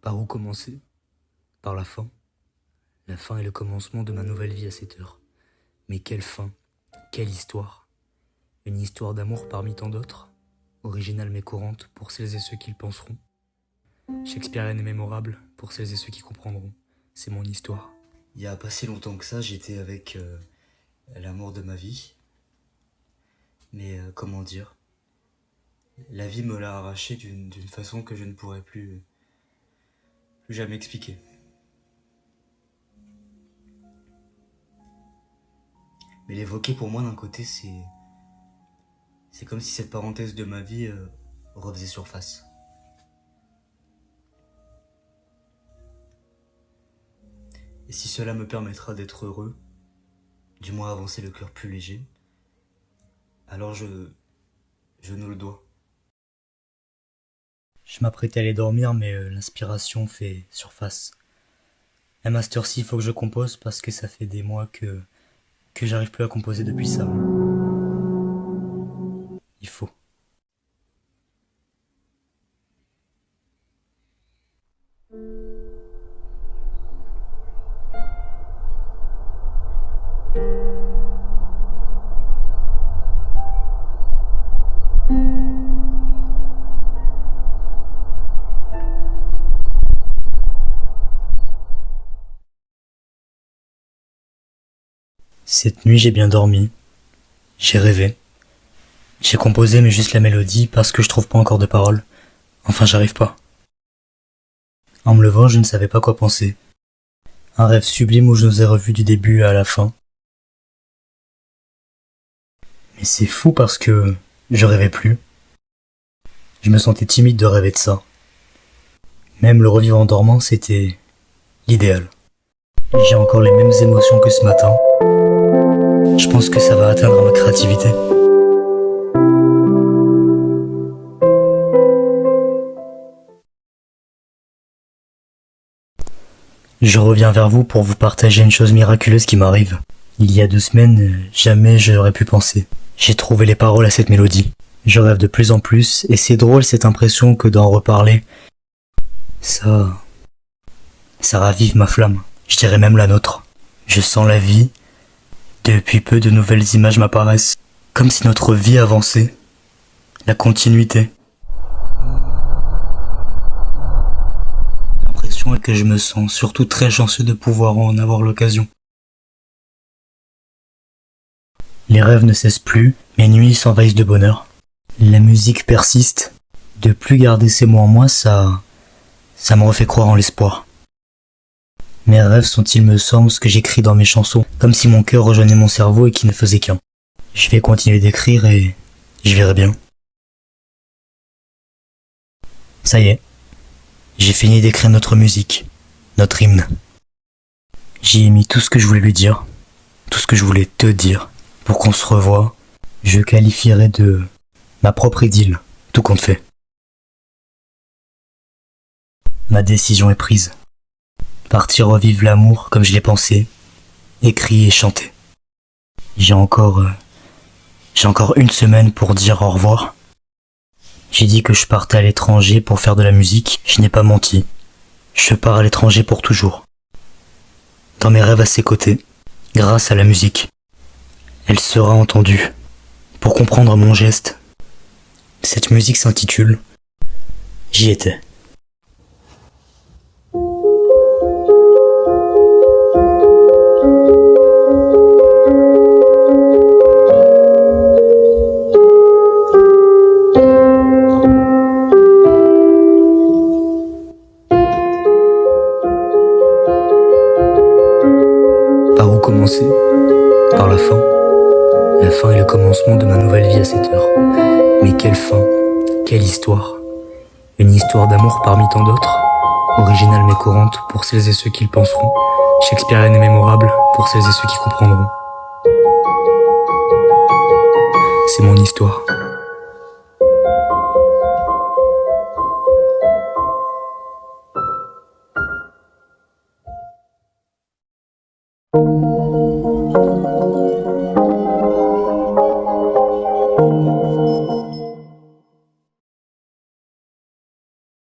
Par où commencer? Par la fin. La fin est le commencement de ma nouvelle vie à cette heure. Mais quelle fin? Quelle histoire? Une histoire d'amour parmi tant d'autres, originale mais courante pour celles et ceux qui le penseront. Shakespearienne et mémorable pour celles et ceux qui comprendront. C'est mon histoire. Il y a pas si longtemps que ça, j'étais avec l'amour de ma vie. Mais comment dire? La vie me l'a arraché d'une façon que je ne pourrais plus jamais expliquer. Mais l'évoquer pour moi d'un côté, c'est comme si cette parenthèse de ma vie refaisait surface. Et si cela me permettra d'être heureux, du moins avancer le cœur plus léger, alors je nous le dois. Je m'apprêtais à aller dormir, mais l'inspiration fait surface. Même à cette heure-ci, il faut que je compose parce que ça fait des mois que j'arrive plus à composer depuis ça. Il faut. Cette nuit, j'ai bien dormi. J'ai rêvé. J'ai composé mais juste la mélodie parce que je trouve pas encore de paroles. Enfin, j'arrive pas. En me levant, je ne savais pas quoi penser. Un rêve sublime où je nous ai revus du début à la fin. Mais c'est fou parce que je rêvais plus. Je me sentais timide de rêver de ça. Même le revivre en dormant, c'était l'idéal. J'ai encore les mêmes émotions que ce matin. Je pense que ça va atteindre ma créativité. Je reviens vers vous pour vous partager une chose miraculeuse qui m'arrive. Il y a 2 semaines, jamais je n'aurais pu penser. J'ai trouvé les paroles à cette mélodie. Je rêve de plus en plus, et c'est drôle cette impression que d'en reparler, ça ravive ma flamme. Je dirais même la nôtre. Je sens la vie. Depuis peu, de nouvelles images m'apparaissent. Comme si notre vie avançait. La continuité. L'impression est que je me sens surtout très chanceux de pouvoir en avoir l'occasion. Les rêves ne cessent plus, mes nuits s'envahissent de bonheur. La musique persiste. De plus garder ces mots en moi, ça me refait croire en l'espoir. Mes rêves sont, il me semble, ce que j'écris dans mes chansons, comme si mon cœur rejoignait mon cerveau et qui ne faisait qu'un. Je vais continuer d'écrire et je verrai bien. Ça y est, j'ai fini d'écrire notre musique, notre hymne. J'y ai mis tout ce que je voulais lui dire, tout ce que je voulais te dire. Pour qu'on se revoie, je qualifierais de ma propre idylle, tout compte fait. Ma décision est prise. Partir revivre l'amour comme je l'ai pensé, écrit et chanté. J'ai encore 1 semaine pour dire au revoir. J'ai dit que je partais à l'étranger pour faire de la musique, je n'ai pas menti. Je pars à l'étranger pour toujours. Dans mes rêves à ses côtés, grâce à la musique. Elle sera entendue. Pour comprendre mon geste, cette musique s'intitule « J'y étais ». Par où commencer? Par la fin. La fin est le commencement de ma nouvelle vie à cette heure. Mais quelle fin? Quelle histoire? Une histoire d'amour parmi tant d'autres, originale mais courante pour celles et ceux qui le penseront, shakespearienne et mémorable pour celles et ceux qui comprendront. C'est mon histoire.